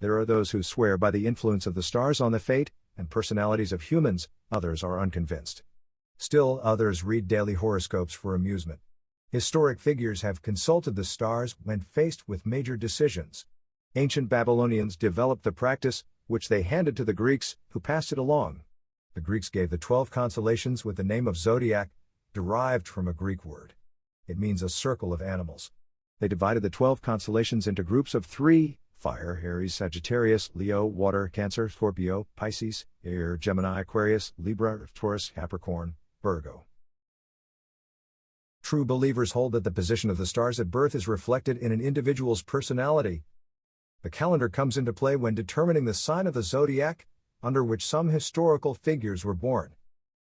There are those who swear by the influence of the stars on the fate and personalities of humans, others are unconvinced. Still others read daily horoscopes for amusement. Historic figures have consulted the stars when faced with major decisions. Ancient Babylonians developed the practice, which they handed to the Greeks, who passed it along. The Greeks gave the 12 constellations with the name of Zodiac, derived from a Greek word. It means a circle of animals. They divided the 12 constellations into groups of 3: fire, Aries, Sagittarius, Leo, water, Cancer, Scorpio, Pisces, air, Gemini, Aquarius, Libra, Taurus, Capricorn, Virgo. True believers hold that the position of the stars at birth is reflected in an individual's personality. The calendar comes into play when determining the sign of the zodiac, under which some historical figures were born.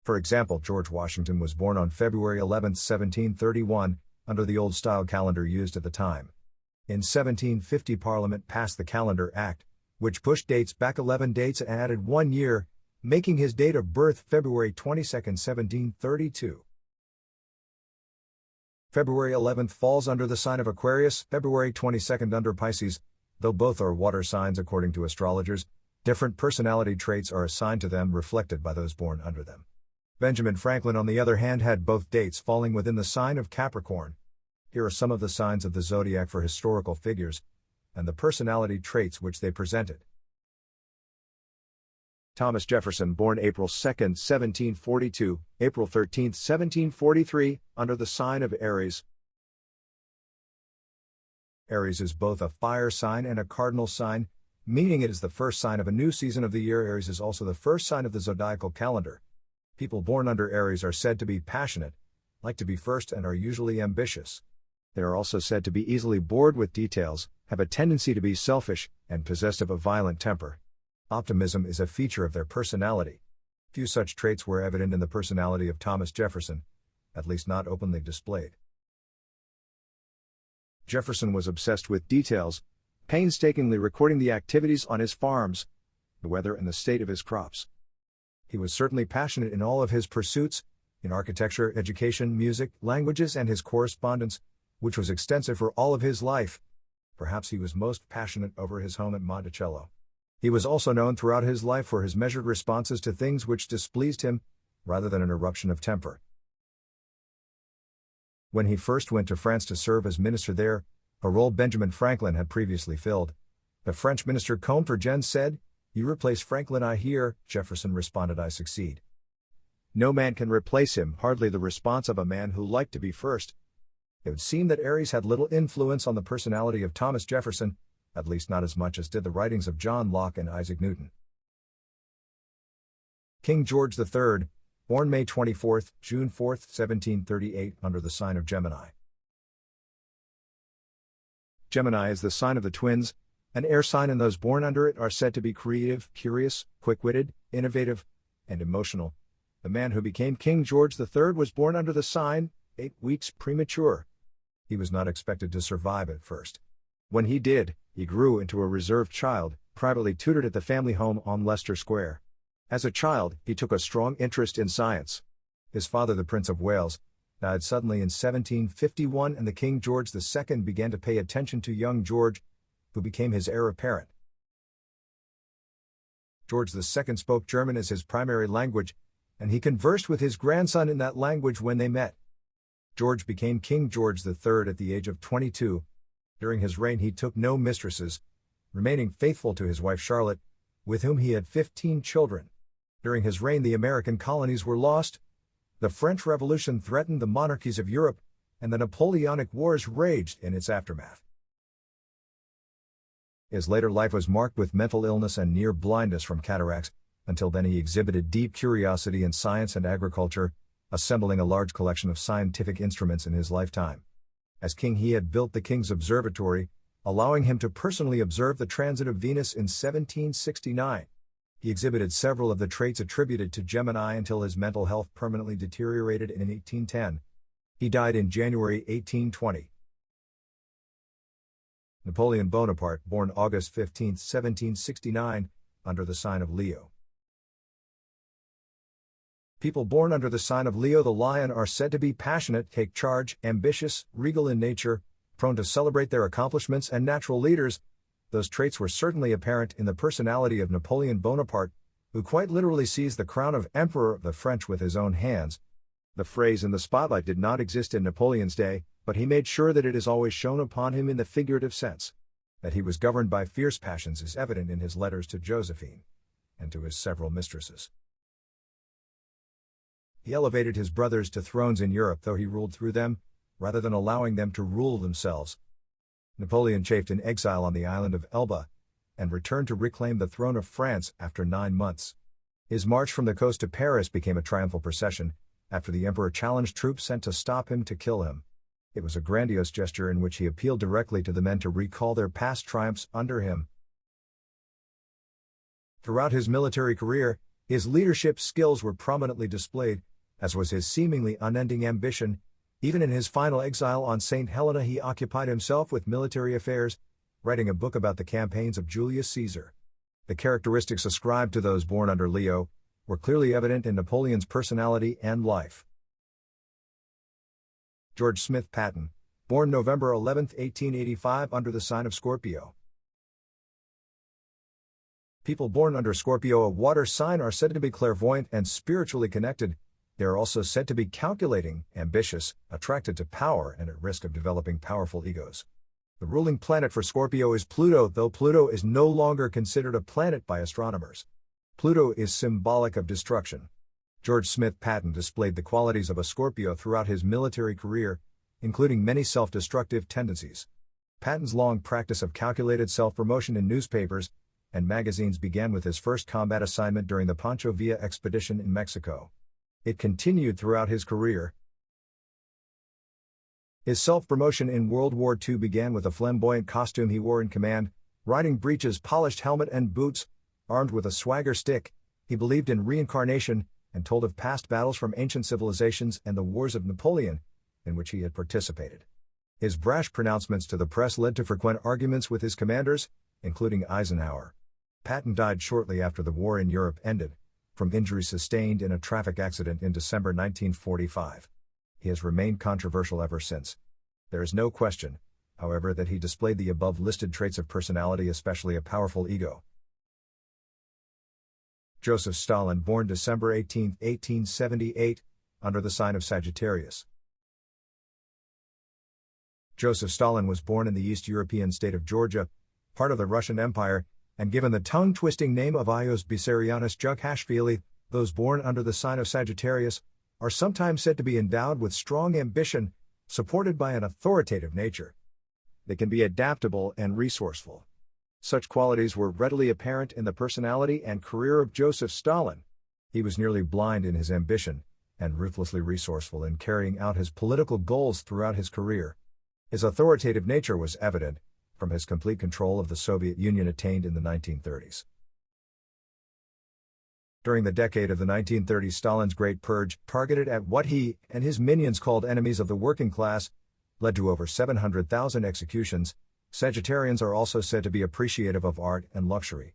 For example, George Washington was born on February 11, 1731, under the old-style calendar used at the time. In 1750, Parliament passed the Calendar Act, which pushed dates back 11 dates and added 1 year, making his date of birth February 22, 1732. February 11th falls under the sign of Aquarius, February 22nd under Pisces. Though both are water signs according to astrologers, different personality traits are assigned to them reflected by those born under them. Benjamin Franklin, on the other hand, had both dates falling within the sign of Capricorn. Here are some of the signs of the zodiac for historical figures, and the personality traits which they presented. Thomas Jefferson, born April 2, 1742, April 13, 1743, under the sign of Aries. Aries is both a fire sign and a cardinal sign, meaning it is the first sign of a new season of the year. Aries is also the first sign of the zodiacal calendar. People born under Aries are said to be passionate, like to be first, and are usually ambitious. They are also said to be easily bored with details, have a tendency to be selfish, and possessed of a violent temper. Optimism is a feature of their personality. Few such traits were evident in the personality of Thomas Jefferson, at least not openly displayed. Jefferson was obsessed with details, painstakingly recording the activities on his farms, the weather and the state of his crops. He was certainly passionate in all of his pursuits, in architecture, education, music, languages, and his correspondence, which was extensive for all of his life. Perhaps he was most passionate over his home at Monticello. He was also known throughout his life for his measured responses to things which displeased him, rather than an eruption of temper. When he first went to France to serve as minister there, a role Benjamin Franklin had previously filled, the French minister Comte said, "You replace Franklin, I hear." Jefferson responded, "I succeed." No man can replace him, hardly the response of a man who liked to be first. It would seem that Aries had little influence on the personality of Thomas Jefferson, at least not as much as did the writings of John Locke and Isaac Newton. King George III, born May 24, June 4, 1738, under the sign of Gemini. Gemini is the sign of the twins, an air sign, and those born under it are said to be creative, curious, quick-witted, innovative, and emotional. The man who became King George III was born under the sign, 8 weeks premature. He was not expected to survive at first. When he did, he grew into a reserved child, privately tutored at the family home on Leicester Square. As a child, he took a strong interest in science. His father, the Prince of Wales, died suddenly in 1751, and the King George II began to pay attention to young George, who became his heir apparent. George II spoke German as his primary language, and he conversed with his grandson in that language when they met. George became King George III at the age of 22. During his reign he took no mistresses, remaining faithful to his wife Charlotte, with whom he had 15 children. During his reign the American colonies were lost, the French Revolution threatened the monarchies of Europe, and the Napoleonic Wars raged in its aftermath. His later life was marked with mental illness and near blindness from cataracts. Until then he exhibited deep curiosity in science and agriculture, assembling a large collection of scientific instruments in his lifetime. As king he had built the King's Observatory, allowing him to personally observe the transit of Venus in 1769. He exhibited several of the traits attributed to Gemini until his mental health permanently deteriorated in 1810. He died in January 1820. Napoleon Bonaparte, born August 15, 1769, under the sign of Leo. People born under the sign of Leo the Lion are said to be passionate, take charge, ambitious, regal in nature, prone to celebrate their accomplishments, and natural leaders. Those traits were certainly apparent in the personality of Napoleon Bonaparte, who quite literally seized the crown of Emperor of the French with his own hands. The phrase "in the spotlight" did not exist in Napoleon's day, but he made sure that it is always shown upon him in the figurative sense. That he was governed by fierce passions is evident in his letters to Josephine and to his several mistresses. He elevated his brothers to thrones in Europe, though he ruled through them, rather than allowing them to rule themselves. Napoleon chafed in exile on the island of Elba, and returned to reclaim the throne of France after 9 months. His march from the coast to Paris became a triumphal procession, after the emperor challenged troops sent to stop him to kill him. It was a grandiose gesture in which he appealed directly to the men to recall their past triumphs under him. Throughout his military career, his leadership skills were prominently displayed, as was his seemingly unending ambition. Even in his final exile on St. Helena, he occupied himself with military affairs, writing a book about the campaigns of Julius Caesar. The characteristics ascribed to those born under Leo were clearly evident in Napoleon's personality and life. George Smith Patton, born November 11, 1885, under the sign of Scorpio. People born under Scorpio, a water sign, are said to be clairvoyant and spiritually connected. They are also said to be calculating, ambitious, attracted to power, and at risk of developing powerful egos. The ruling planet for Scorpio is Pluto, though Pluto is no longer considered a planet by astronomers. Pluto is symbolic of destruction. George Smith Patton displayed the qualities of a Scorpio throughout his military career, including many self-destructive tendencies. Patton's long practice of calculated self-promotion in newspapers and magazines began with his first combat assignment during the Pancho Villa expedition in Mexico. It continued throughout his career. His self-promotion in World War II began with a flamboyant costume he wore in command, riding breeches, polished helmet and boots. Armed with a swagger stick, he believed in reincarnation and told of past battles from ancient civilizations and the wars of Napoleon, in which he had participated. His brash pronouncements to the press led to frequent arguments with his commanders, including Eisenhower. Patton died shortly after the war in Europe ended, from injuries sustained in a traffic accident in December 1945. He has remained controversial ever since. There is no question, however, that he displayed the above-listed traits of personality, especially a powerful ego. Josef Stalin, born December 18, 1878, under the sign of Sagittarius. Josef Stalin was born in the East European state of Georgia, part of the Russian Empire, and given the tongue-twisting name of Ios Bessarianus Jukhashvili. Those born under the sign of Sagittarius are sometimes said to be endowed with strong ambition, supported by an authoritative nature. They can be adaptable and resourceful. Such qualities were readily apparent in the personality and career of Josef Stalin. He was nearly blind in his ambition, and ruthlessly resourceful in carrying out his political goals throughout his career. His authoritative nature was evident from his complete control of the Soviet Union attained in the 1930s. During the decade of the 1930s, Stalin's Great Purge, targeted at what he and his minions called enemies of the working class, led to over 700,000 executions. Sagittarians are also said to be appreciative of art and luxury.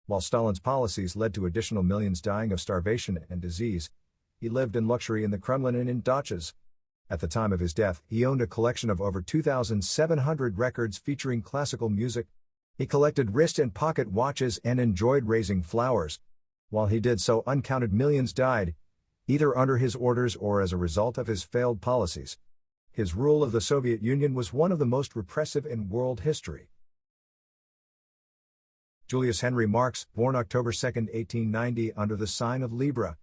While Stalin's policies led to additional millions dying of starvation and disease, he lived in luxury in the Kremlin and in dachas. At the time of his death, he owned a collection of over 2,700 records featuring classical music. He collected wrist and pocket watches and enjoyed raising flowers. While he did so, uncounted millions died, either under his orders or as a result of his failed policies. His rule of the Soviet Union was one of the most repressive in world history. Julius Henry Marx, born October 2, 1890, under the sign of Libra.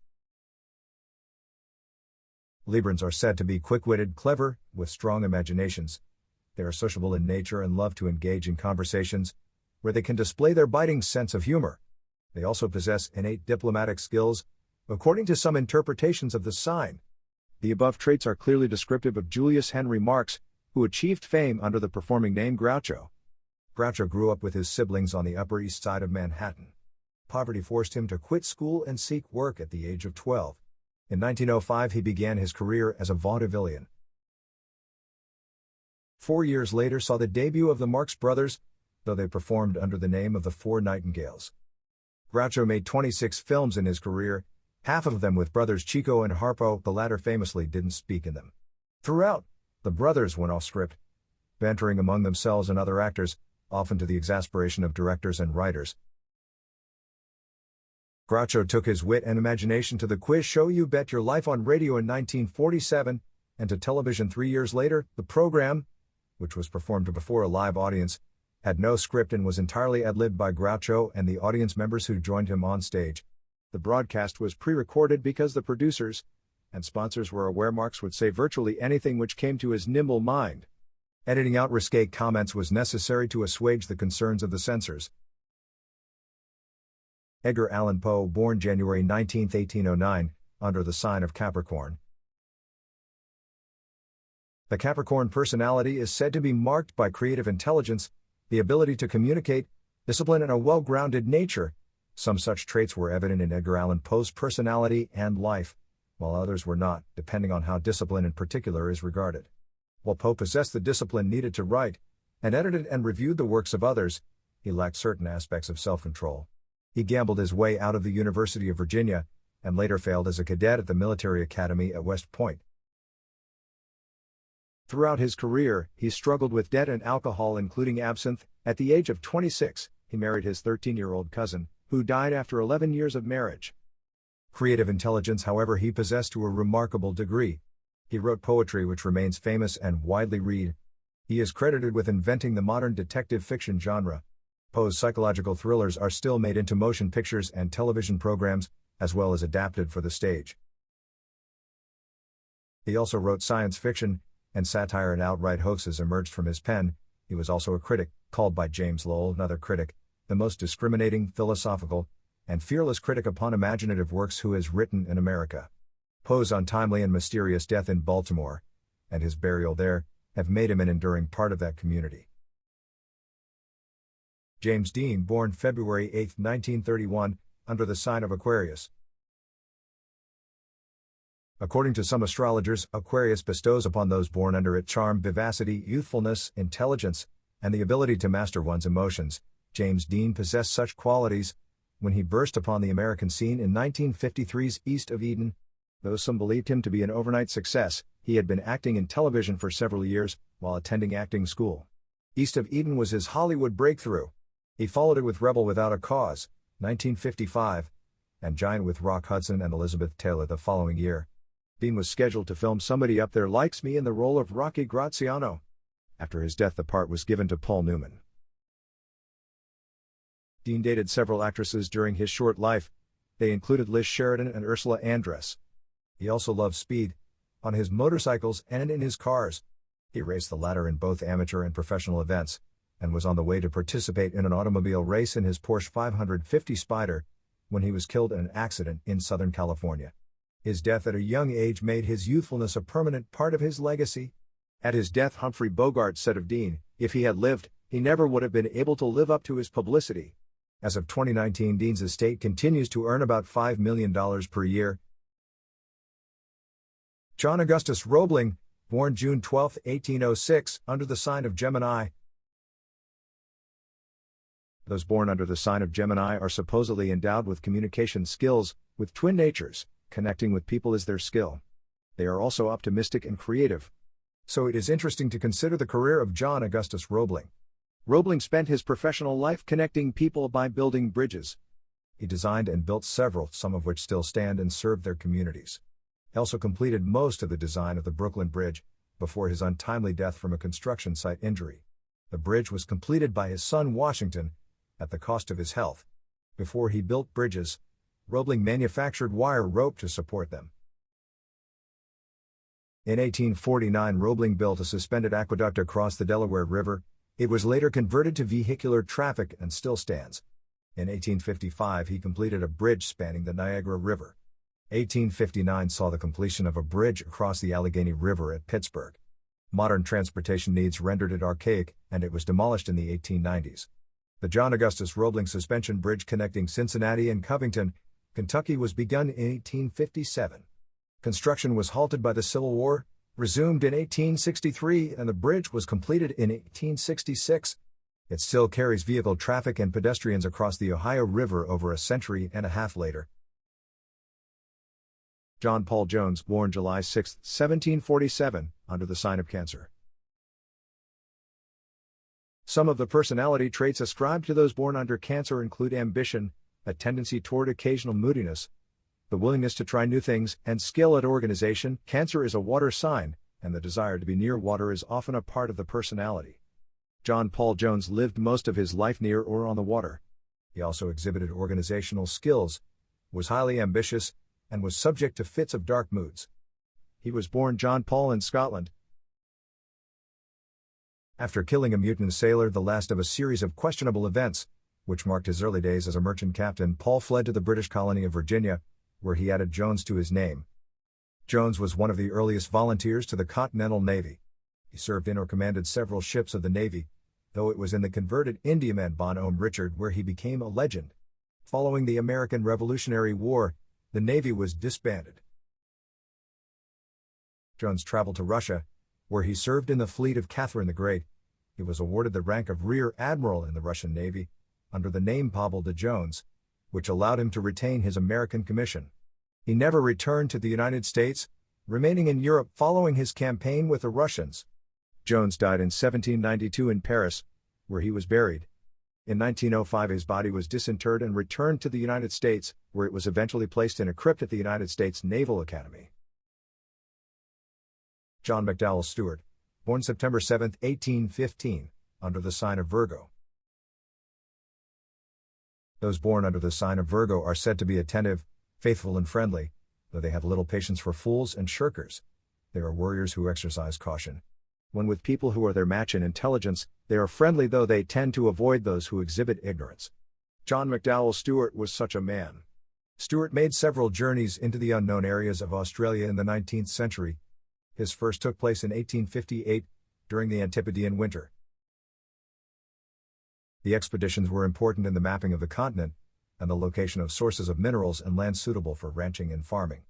Librans are said to be quick-witted, clever, with strong imaginations. They are sociable in nature and love to engage in conversations where they can display their biting sense of humor. They also possess innate diplomatic skills, according to some interpretations of the sign. The above traits are clearly descriptive of Julius Henry Marx, who achieved fame under the performing name Groucho. Groucho grew up with his siblings on the Upper East Side of Manhattan. Poverty forced him to quit school and seek work at the age of 12. In 1905, he began his career as a vaudevillian. 4 years later saw the debut of the Marx Brothers, though they performed under the name of the Four Nightingales. Groucho made 26 films in his career, half of them with brothers Chico and Harpo. The latter famously didn't speak in them. Throughout, the brothers went off script, bantering among themselves and other actors, often to the exasperation of directors and writers. Groucho took his wit and imagination to the quiz show You Bet Your Life on radio in 1947, and to television 3 years later. The program, which was performed before a live audience, had no script and was entirely ad-libbed by Groucho and the audience members who joined him on stage. The broadcast was pre-recorded because the producers and sponsors were aware Marx would say virtually anything which came to his nimble mind. Editing out risque comments was necessary to assuage the concerns of the censors. Edgar Allan Poe, born January 19, 1809, under the sign of Capricorn. The Capricorn personality is said to be marked by creative intelligence, the ability to communicate, discipline, and a well-grounded nature. Some such traits were evident in Edgar Allan Poe's personality and life, while others were not, depending on how discipline in particular is regarded. While Poe possessed the discipline needed to write, and edited and reviewed the works of others, he lacked certain aspects of self-control. He gambled his way out of the University of Virginia, and later failed as a cadet at the military academy at West Point. Throughout his career, he struggled with debt and alcohol, including absinthe. At the age of 26, he married his 13-year-old cousin, who died after 11 years of marriage. Creative intelligence, however, he possessed to a remarkable degree. He wrote poetry which remains famous and widely read. He is credited with inventing the modern detective fiction genre. Poe's psychological thrillers are still made into motion pictures and television programs, as well as adapted for the stage. He also wrote science fiction, and satire and outright hoaxes emerged from his pen. He was also a critic, called by James Lowell, another critic, the most discriminating, philosophical, and fearless critic upon imaginative works who has written in America. Poe's untimely and mysterious death in Baltimore, and his burial there, have made him an enduring part of that community. James Dean, born February 8, 1931, under the sign of Aquarius. According to some astrologers, Aquarius bestows upon those born under it charm, vivacity, youthfulness, intelligence, and the ability to master one's emotions. James Dean possessed such qualities when he burst upon the American scene in 1953's East of Eden. Though some believed him to be an overnight success, he had been acting in television for several years while attending acting school. East of Eden was his Hollywood breakthrough. He followed it with Rebel Without a Cause, 1955, and Giant with Rock Hudson and Elizabeth Taylor the following year. Dean was scheduled to film Somebody Up There Likes Me in the role of Rocky Graziano. After his death, the part was given to Paul Newman. Dean dated several actresses during his short life. They included Liz Sheridan and Ursula Andress. He also loved speed, on his motorcycles and in his cars. He raced the latter in both amateur and professional events, and was on the way to participate in an automobile race in his Porsche 550 Spyder, when he was killed in an accident in Southern California. His death at a young age made his youthfulness a permanent part of his legacy. At his death, Humphrey Bogart said of Dean, "If he had lived, he never would have been able to live up to his publicity." As of 2019, Dean's estate continues to earn about $5 million per year. John Augustus Roebling, born June 12, 1806, under the sign of Gemini. Those born under the sign of Gemini are supposedly endowed with communication skills, with twin natures. Connecting with people is their skill. They are also optimistic and creative. So it is interesting to consider the career of John Augustus Roebling. Roebling spent his professional life connecting people by building bridges. He designed and built several, some of which still stand and serve their communities. He also completed most of the design of the Brooklyn Bridge, before his untimely death from a construction site injury. The bridge was completed by his son Washington, at the cost of his health. Before he built bridges, Roebling manufactured wire rope to support them. In 1849, Roebling built a suspended aqueduct across the Delaware River. It was later converted to vehicular traffic and still stands. In 1855, he completed a bridge spanning the Niagara River. 1859 saw the completion of a bridge across the Allegheny River at Pittsburgh. Modern transportation needs rendered it archaic, and it was demolished in the 1890s. The John Augustus Roebling Suspension Bridge connecting Cincinnati and Covington, Kentucky was begun in 1857. Construction was halted by the Civil War, resumed in 1863, and the bridge was completed in 1866. It still carries vehicle traffic and pedestrians across the Ohio River over a century and a half later. John Paul Jones, born July 6, 1747, under the sign of Cancer. Some of the personality traits ascribed to those born under Cancer include ambition, a tendency toward occasional moodiness, the willingness to try new things, and skill at organization. Cancer is a water sign, and the desire to be near water is often a part of the personality. John Paul Jones lived most of his life near or on the water. He also exhibited organizational skills, was highly ambitious, and was subject to fits of dark moods. He was born John Paul in Scotland. After killing a mutinous sailor, the last of a series of questionable events, which marked his early days as a merchant captain, Paul fled to the British colony of Virginia, where he added Jones to his name. Jones was one of the earliest volunteers to the Continental Navy. He served in or commanded several ships of the Navy, though it was in the converted Indiaman Bonhomme Richard where he became a legend. Following the American Revolutionary War, the Navy was disbanded. Jones traveled to Russia, where he served in the fleet of Catherine the Great. He was awarded the rank of Rear Admiral in the Russian Navy, under the name Pavel de Jones, which allowed him to retain his American commission. He never returned to the United States, remaining in Europe following his campaign with the Russians. Jones died in 1792 in Paris, where he was buried. In 1905 his body was disinterred and returned to the United States, where it was eventually placed in a crypt at the United States Naval Academy. John McDouall Stuart, born September 7, 1815, under the sign of Virgo. Those born under the sign of Virgo are said to be attentive, faithful and friendly, though they have little patience for fools and shirkers. They are warriors who exercise caution. When with people who are their match in intelligence, they are friendly, though they tend to avoid those who exhibit ignorance. John McDouall Stuart was such a man. Stuart made several journeys into the unknown areas of Australia in the 19th century. His first took place in 1858, during the Antipodean winter. The expeditions were important in the mapping of the continent, and the location of sources of minerals and land suitable for ranching and farming.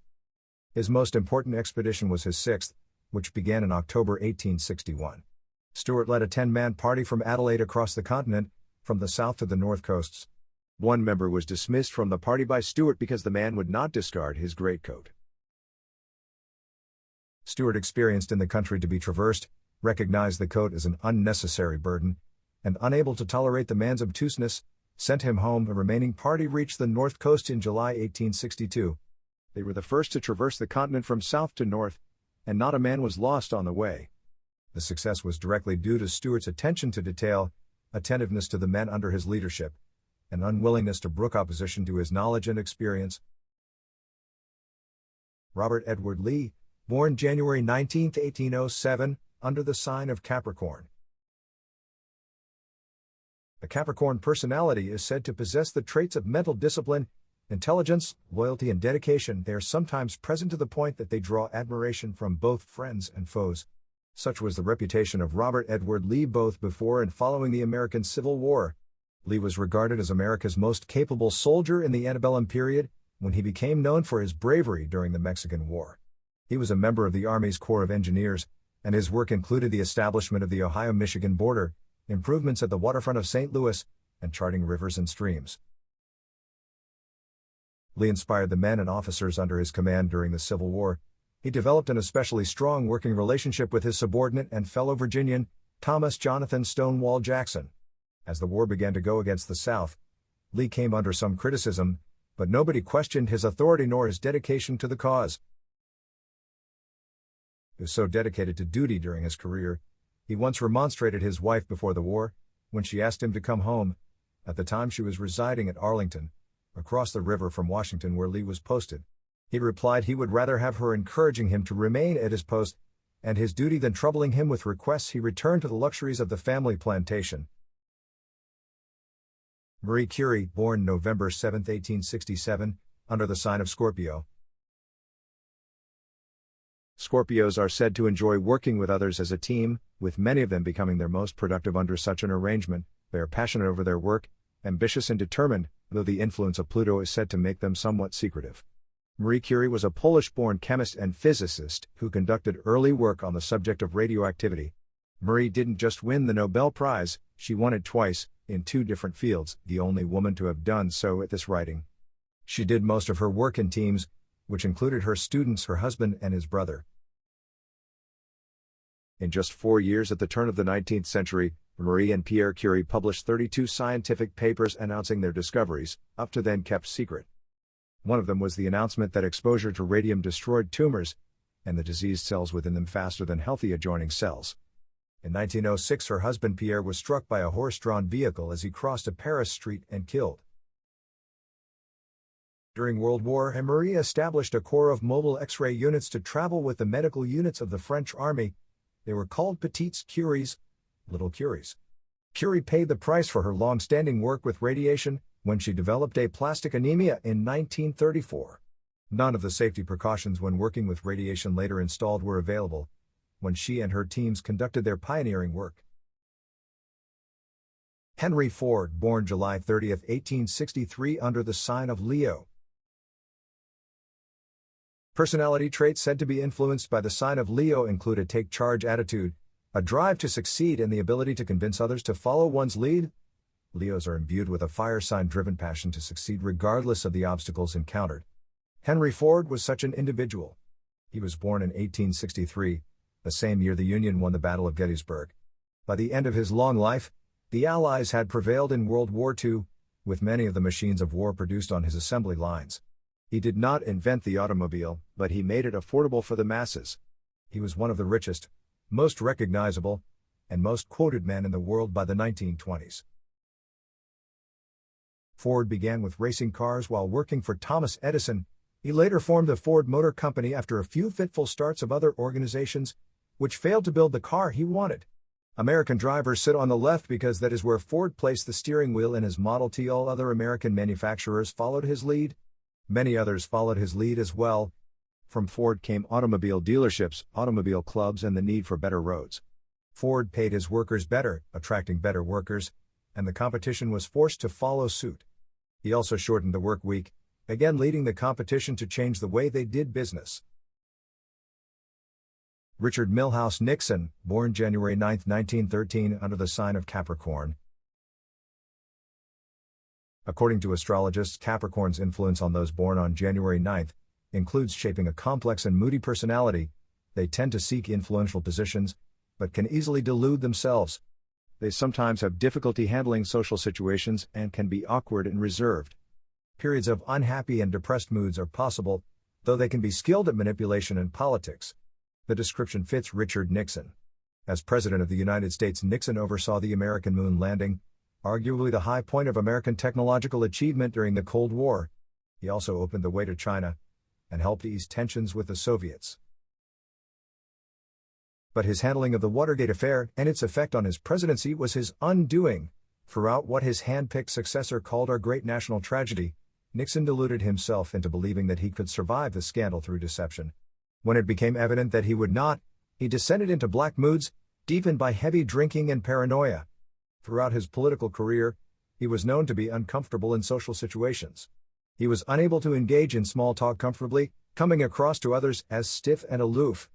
His most important expedition was his sixth, which began in October 1861. Stuart led a 10-man party from Adelaide across the continent, from the south to the north coasts. One member was dismissed from the party by Stuart because the man would not discard his greatcoat. Stuart, experienced in the country to be traversed, recognized the coat as an unnecessary burden, and unable to tolerate the man's obtuseness, sent him home. The remaining party reached the north coast in July 1862. They were the first to traverse the continent from south to north, and not a man was lost on the way. The success was directly due to Stuart's attention to detail, attentiveness to the men under his leadership, and unwillingness to brook opposition to his knowledge and experience. Robert Edward Lee, born January 19, 1807, under the sign of Capricorn. The Capricorn personality is said to possess the traits of mental discipline, intelligence, loyalty and dedication. They are sometimes present to the point that they draw admiration from both friends and foes. Such was the reputation of Robert Edward Lee both before and following the American Civil War. Lee was regarded as America's most capable soldier in the antebellum period, when he became known for his bravery during the Mexican War. He was a member of the Army's Corps of Engineers, and his work included the establishment of the Ohio-Michigan border, improvements at the waterfront of St. Louis, and charting rivers and streams. Lee inspired the men and officers under his command during the Civil War. He developed an especially strong working relationship with his subordinate and fellow Virginian, Thomas Jonathan Stonewall Jackson. As the war began to go against the South, Lee came under some criticism, but nobody questioned his authority nor his dedication to the cause. He was so dedicated to duty during his career, he once remonstrated his wife before the war, when she asked him to come home. At the time she was residing at Arlington, across the river from Washington where Lee was posted. He replied he would rather have her encouraging him to remain at his post and his duty than troubling him with requests. He returned to the luxuries of the family plantation. Marie Curie, born November 7, 1867, under the sign of Scorpio. Scorpios are said to enjoy working with others as a team, with many of them becoming their most productive under such an arrangement. They are passionate over their work, ambitious and determined, though the influence of Pluto is said to make them somewhat secretive. Marie Curie was a Polish-born chemist and physicist who conducted early work on the subject of radioactivity. Marie didn't just win the Nobel Prize, she won it twice, in 2 different fields, the only woman to have done so at this writing. She did most of her work in teams, which included her students, her husband, and his brother. In just 4 years at the turn of the 19th century, Marie and Pierre Curie published 32 scientific papers announcing their discoveries, up to then kept secret. One of them was the announcement that exposure to radium destroyed tumors and the diseased cells within them faster than healthy adjoining cells. In 1906, her husband Pierre was struck by a horse-drawn vehicle as he crossed a Paris street and killed. During World War I, Marie established a corps of mobile X-ray units to travel with the medical units of the French army. They were called Petites Curies, Little Curies. Curie paid the price for her long-standing work with radiation when she developed aplastic anemia in 1934. None of the safety precautions when working with radiation later installed were available when she and her teams conducted their pioneering work. Henry Ford, born July 30, 1863, under the sign of Leo. Personality traits said to be influenced by the sign of Leo include a take-charge attitude, a drive to succeed, and the ability to convince others to follow one's lead. Leos are imbued with a fire sign-driven passion to succeed regardless of the obstacles encountered. Henry Ford was such an individual. He was born in 1863, the same year the Union won the Battle of Gettysburg. By the end of his long life, the Allies had prevailed in World War II, with many of the machines of war produced on his assembly lines. He did not invent the automobile, but he made it affordable for the masses. He was one of the richest, most recognizable, and most quoted men in the world by the 1920s. Ford began with racing cars while working for Thomas Edison. He later formed the Ford Motor Company after a few fitful starts of other organizations, which failed to build the car he wanted. American drivers sit on the left because that is where Ford placed the steering wheel in his Model T. All other American manufacturers followed his lead. Many others followed his lead as well. From Ford came automobile dealerships, automobile clubs, and the need for better roads. Ford paid his workers better, attracting better workers, and the competition was forced to follow suit. He also shortened the work week, again leading the competition to change the way they did business. Richard Milhous Nixon, born January 9, 1913, under the sign of Capricorn. According to astrologists, Capricorn's influence on those born on January 9 includes shaping a complex and moody personality. They tend to seek influential positions, but can easily delude themselves. They sometimes have difficulty handling social situations and can be awkward and reserved. Periods of unhappy and depressed moods are possible, though they can be skilled at manipulation and politics. The description fits Richard Nixon. As President of the United States, Nixon oversaw the American moon landing, arguably the high point of American technological achievement during the Cold War. He also opened the way to China and helped ease tensions with the Soviets. But his handling of the Watergate affair and its effect on his presidency was his undoing. Throughout what his hand-picked successor called our great national tragedy, Nixon deluded himself into believing that he could survive the scandal through deception. When it became evident that he would not, he descended into black moods, deepened by heavy drinking and paranoia. Throughout his political career, he was known to be uncomfortable in social situations. He was unable to engage in small talk comfortably, coming across to others as stiff and aloof.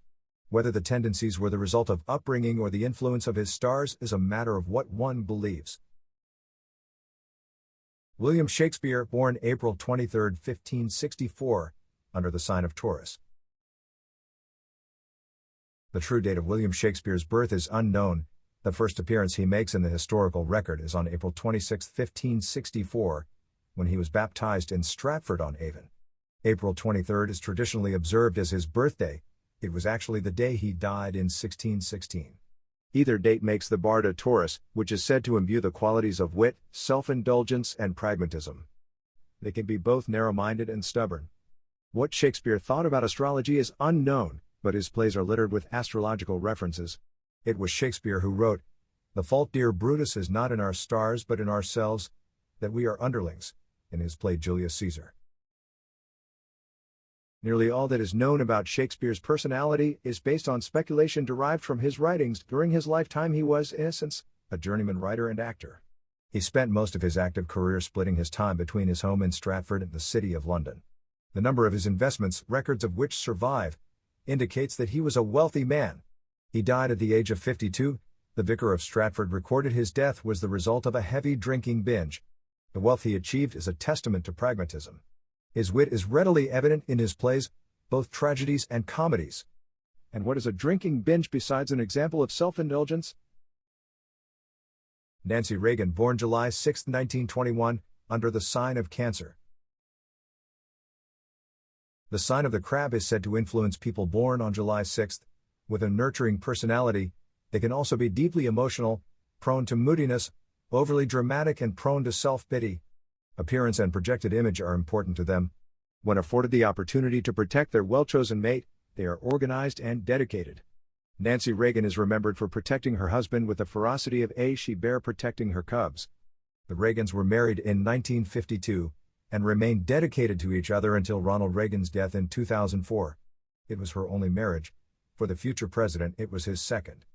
Whether the tendencies were the result of upbringing or the influence of his stars is a matter of what one believes. William Shakespeare, born April 23, 1564, under the sign of Taurus. The true date of William Shakespeare's birth is unknown. The first appearance he makes in the historical record is on April 26, 1564, when he was baptized in Stratford-on-Avon. April 23 is traditionally observed as his birthday. It was actually the day he died in 1616. Either date makes the bard a Taurus, which is said to imbue the qualities of wit, self-indulgence, and pragmatism. They can be both narrow-minded and stubborn. What Shakespeare thought about astrology is unknown, but his plays are littered with astrological references. It was Shakespeare who wrote, "The fault, dear Brutus, is not in our stars but in ourselves, that we are underlings," in his play Julius Caesar. Nearly all that is known about Shakespeare's personality is based on speculation derived from his writings. During his lifetime he was, in essence, a journeyman writer and actor. He spent most of his active career splitting his time between his home in Stratford and the City of London. The number of his investments, records of which survive, indicates that he was a wealthy man. He died at the age of 52. The vicar of Stratford recorded his death was the result of a heavy drinking binge. The wealth he achieved is a testament to pragmatism. His wit is readily evident in his plays, both tragedies and comedies. And what is a drinking binge besides an example of self-indulgence? Nancy Reagan, born July 6, 1921, under the sign of Cancer. The sign of the crab is said to influence people born on July 6. With a nurturing personality, they can also be deeply emotional, prone to moodiness, overly dramatic and prone to self-pity. Appearance and projected image are important to them. When afforded the opportunity to protect their well-chosen mate, they are organized and dedicated. Nancy Reagan is remembered for protecting her husband with the ferocity of a she-bear protecting her cubs. The Reagans were married in 1952 and remained dedicated to each other until Ronald Reagan's death in 2004. It was her only marriage. For the future president, it was his second.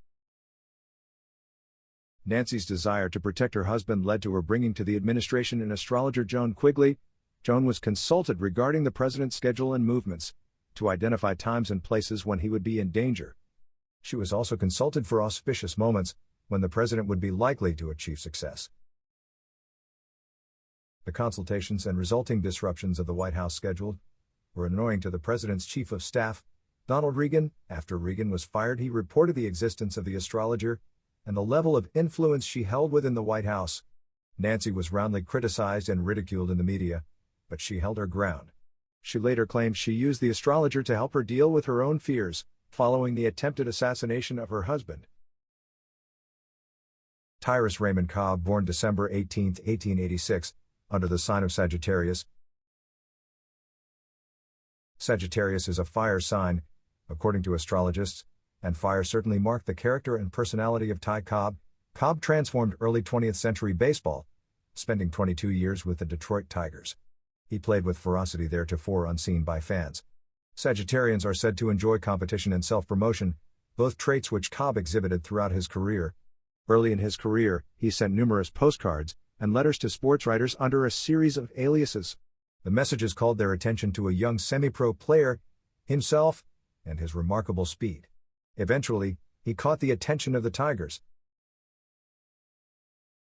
Nancy's desire to protect her husband led to her bringing to the administration an astrologer, Joan Quigley. Joan was consulted regarding the president's schedule and movements, to identify times and places when he would be in danger. She was also consulted for auspicious moments, when the president would be likely to achieve success. The consultations and resulting disruptions of the White House schedule were annoying to the president's chief of staff, Donald Reagan. After Reagan was fired, he reported the existence of the astrologer and the level of influence she held within the White House. Nancy was roundly criticized and ridiculed in the media, but she held her ground. She later claimed she used the astrologer to help her deal with her own fears, following the attempted assassination of her husband. Tyrus Raymond Cobb, born December 18, 1886, under the sign of Sagittarius. Sagittarius is a fire sign, according to astrologists, and fire certainly marked the character and personality of Ty Cobb. Cobb transformed early 20th century baseball, spending 22 years with the Detroit Tigers. He played with ferocity theretofore unseen by fans. Sagittarians are said to enjoy competition and self-promotion, both traits which Cobb exhibited throughout his career. Early in his career, he sent numerous postcards and letters to sports writers under a series of aliases. The messages called their attention to a young semi-pro player, himself, and his remarkable speed. Eventually, he caught the attention of the Tigers.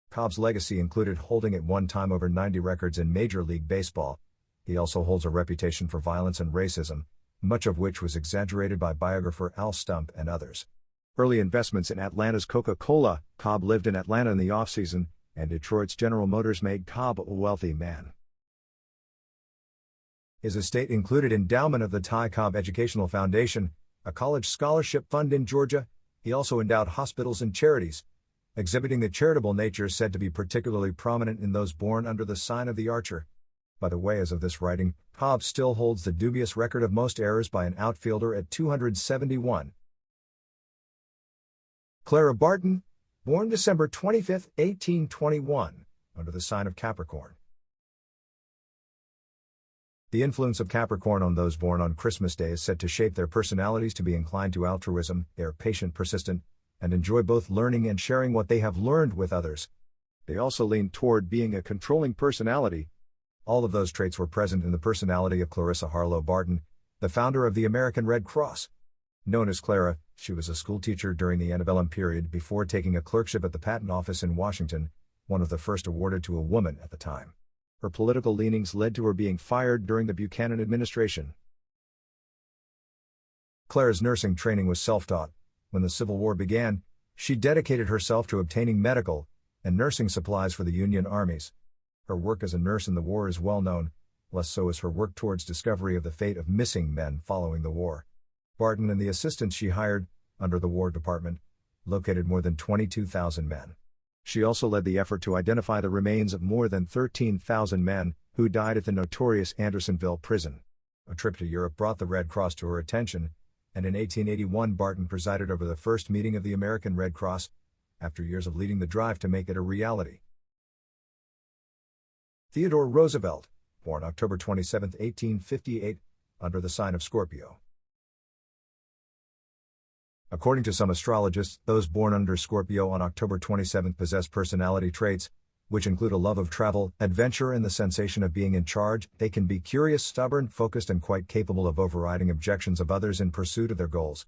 Cobb's legacy included holding at one time over 90 records in Major League Baseball. He also holds a reputation for violence and racism, much of which was exaggerated by biographer Al Stump and others. Early investments in Atlanta's Coca-Cola. Cobb lived in Atlanta in the off-season, and Detroit's General Motors made Cobb a wealthy man. His estate included endowment of the Ty Cobb Educational Foundation, a college scholarship fund in Georgia. He also endowed hospitals and charities, exhibiting the charitable nature said to be particularly prominent in those born under the sign of the Archer. By the way, as of this writing, Cobb still holds the dubious record of most errors by an outfielder at 271. Clara Barton, born December 25, 1821, under the sign of Capricorn. The influence of Capricorn on those born on Christmas Day is said to shape their personalities to be inclined to altruism. They are patient, persistent, and enjoy both learning and sharing what they have learned with others. They also lean toward being a controlling personality. All of those traits were present in the personality of Clarissa Harlow Barton, the founder of the American Red Cross. Known as Clara, she was a schoolteacher during the antebellum period before taking a clerkship at the Patent Office in Washington, one of the first awarded to a woman at the time. Her political leanings led to her being fired during the Buchanan administration. Clara's nursing training was self-taught. When the Civil War began, she dedicated herself to obtaining medical and nursing supplies for the Union armies. Her work as a nurse in the war is well known, less so is her work towards discovery of the fate of missing men following the war. Barton and the assistants she hired, under the War Department, located more than 22,000 men. She also led the effort to identify the remains of more than 13,000 men who died at the notorious Andersonville prison. A trip to Europe brought the Red Cross to her attention, and in 1881 Barton presided over the first meeting of the American Red Cross, after years of leading the drive to make it a reality. Theodore Roosevelt, born October 27, 1858, under the sign of Scorpio. According to some astrologists, those born under Scorpio on October 27 possess personality traits, which include a love of travel, adventure and the sensation of being in charge. They can be curious, stubborn, focused and quite capable of overriding objections of others in pursuit of their goals.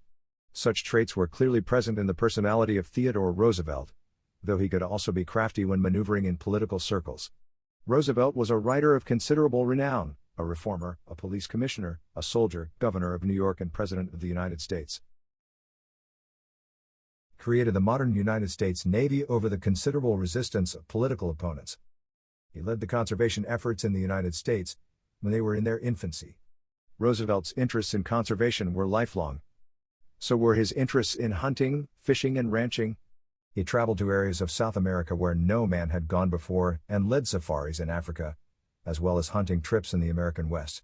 Such traits were clearly present in the personality of Theodore Roosevelt, though he could also be crafty when maneuvering in political circles. Roosevelt was a writer of considerable renown, a reformer, a police commissioner, a soldier, governor of New York and President of the United States. created the modern United States Navy over the considerable resistance of political opponents. He led the conservation efforts in the United States when they were in their infancy. Roosevelt's interests in conservation were lifelong. So were his interests in hunting, fishing, and ranching. He traveled to areas of South America where no man had gone before and led safaris in Africa, as well as hunting trips in the American West.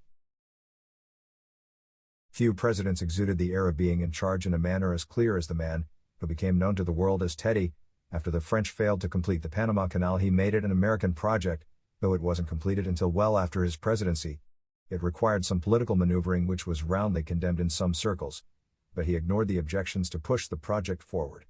Few presidents exuded the air of being in charge in a manner as clear as the man who became known to the world as Teddy. After the French failed to complete the Panama Canal, he made it an American project, though it wasn't completed until well after his presidency. It required some political maneuvering which was roundly condemned in some circles, but he ignored the objections to push the project forward.